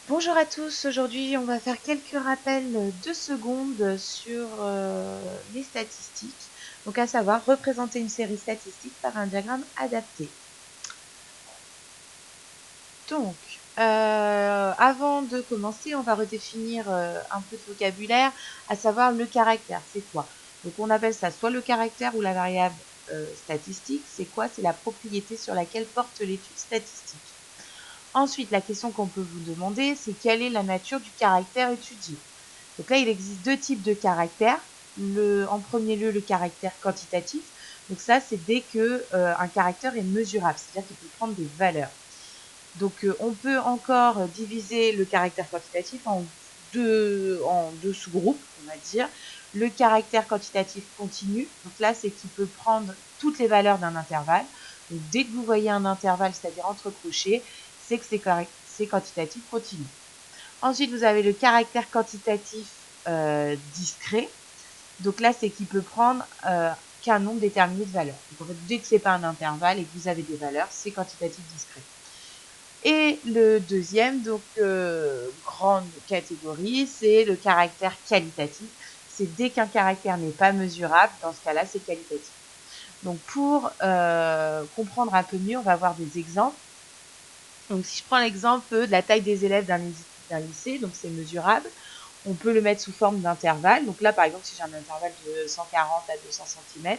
Bonjour à tous, aujourd'hui on va faire quelques rappels de secondes sur les statistiques. Donc à savoir représenter une série statistique par un diagramme adapté. Donc avant de commencer, on va redéfinir un peu de vocabulaire, à savoir le caractère, c'est quoi? Donc on appelle ça soit le caractère ou la variable statistique, c'est quoi? C'est la propriété sur laquelle porte l'étude statistique. Ensuite, la question qu'on peut vous demander, c'est quelle est la nature du caractère étudié. Donc là, il existe deux types de caractères. En premier lieu, le caractère quantitatif. Donc ça, c'est dès que un caractère est mesurable, c'est-à-dire qu'il peut prendre des valeurs. Donc on peut encore diviser le caractère quantitatif en deux sous-groupes, on va dire. Le caractère quantitatif continu, donc là, c'est qu'il peut prendre toutes les valeurs d'un intervalle. Donc dès que vous voyez un intervalle, c'est-à-dire entre crochets, c'est que c'est quantitatif continu. Ensuite, vous avez le caractère quantitatif discret. Donc là, c'est qu'il peut prendre qu'un nombre déterminé de valeurs. Donc en fait, dès que ce n'est pas un intervalle et que vous avez des valeurs, c'est quantitatif discret. Et le deuxième, donc grande catégorie, c'est le caractère qualitatif. C'est dès qu'un caractère n'est pas mesurable, dans ce cas-là, c'est qualitatif. Donc pour comprendre un peu mieux, on va voir des exemples. Donc si je prends l'exemple de la taille des élèves d'un lycée, donc c'est mesurable, on peut le mettre sous forme d'intervalle. Donc là, par exemple, si j'ai un intervalle de 140 à 200 cm,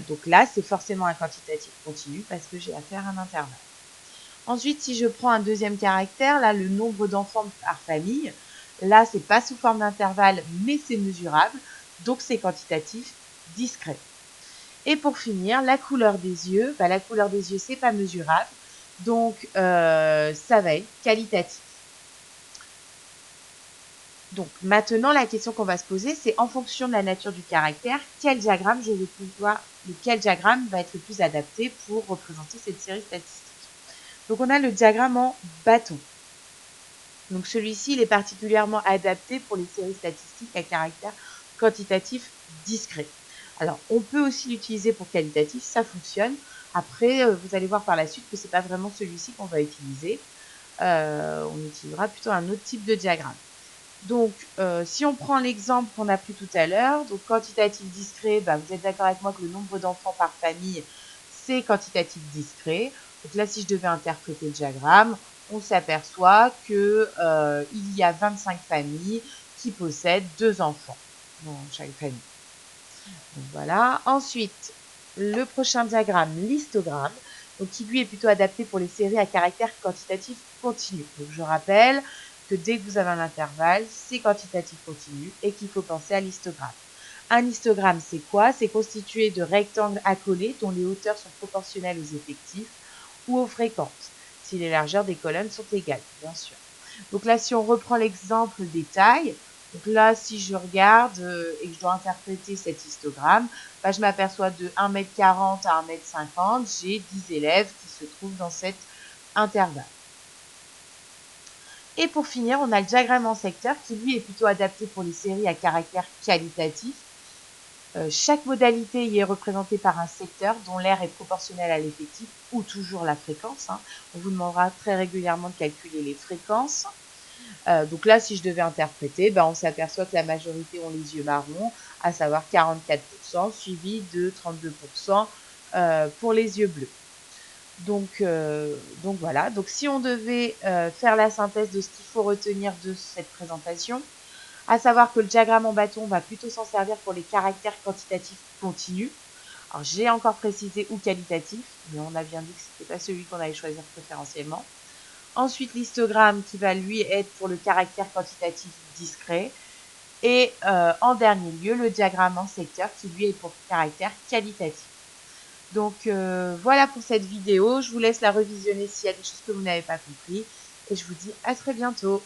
donc là, c'est forcément un quantitatif continu parce que j'ai affaire à un intervalle. Ensuite, si je prends un deuxième caractère, là, le nombre d'enfants par famille, là, c'est pas sous forme d'intervalle, mais c'est mesurable, donc c'est quantitatif discret. Et pour finir, la couleur des yeux, la couleur des yeux, c'est pas mesurable, donc ça va être qualitatif. Donc maintenant, la question qu'on va se poser, c'est en fonction de la nature du caractère, lequel diagramme va être le plus adapté pour représenter cette série statistique. Donc on a le diagramme en bâton. Donc celui-ci, il est particulièrement adapté pour les séries statistiques à caractère quantitatif discret. Alors, on peut aussi l'utiliser pour qualitatif, ça fonctionne. Après, vous allez voir par la suite que ce n'est pas vraiment celui-ci qu'on va utiliser. On utilisera plutôt un autre type de diagramme. Donc, si on prend l'exemple qu'on a pris tout à l'heure, donc quantitatif discret, vous êtes d'accord avec moi que le nombre d'enfants par famille, c'est quantitatif discret. Donc là, si je devais interpréter le diagramme, on s'aperçoit que il y a 25 familles qui possèdent deux enfants dans chaque famille. Donc voilà. Ensuite, le prochain diagramme, l'histogramme, donc qui lui est plutôt adapté pour les séries à caractère quantitatif continu. Donc je rappelle que dès que vous avez un intervalle, c'est quantitatif continu et qu'il faut penser à l'histogramme. Un histogramme, c'est quoi? C'est constitué de rectangles accolés dont les hauteurs sont proportionnelles aux effectifs ou aux fréquences, si les largeurs des colonnes sont égales, bien sûr. Donc là, si on reprend l'exemple des tailles, donc là, si je regarde et que je dois interpréter cet histogramme, je m'aperçois de 1,40 m à 1,50 m, j'ai 10 élèves qui se trouvent dans cet intervalle. Et pour finir, on a le diagramme en secteur qui, lui, est plutôt adapté pour les séries à caractère qualitatif. Chaque modalité y est représentée par un secteur dont l'aire est proportionnelle à l'effectif ou toujours la fréquence. On vous demandera très régulièrement de calculer les fréquences. Donc là, si je devais interpréter, on s'aperçoit que la majorité ont les yeux marrons, à savoir 44%, suivi de 32% pour les yeux bleus. Donc voilà, donc si on devait faire la synthèse de ce qu'il faut retenir de cette présentation, à savoir que le diagramme en bâton va plutôt s'en servir pour les caractères quantitatifs continus. Alors j'ai encore précisé ou qualitatif, mais on a bien dit que ce n'était pas celui qu'on allait choisir préférentiellement. Ensuite, l'histogramme qui va lui être pour le caractère quantitatif discret. Et en dernier lieu, le diagramme en secteur qui lui est pour caractère qualitatif. Donc voilà pour cette vidéo. Je vous laisse la revisionner s'il y a des choses que vous n'avez pas compris. Et je vous dis à très bientôt.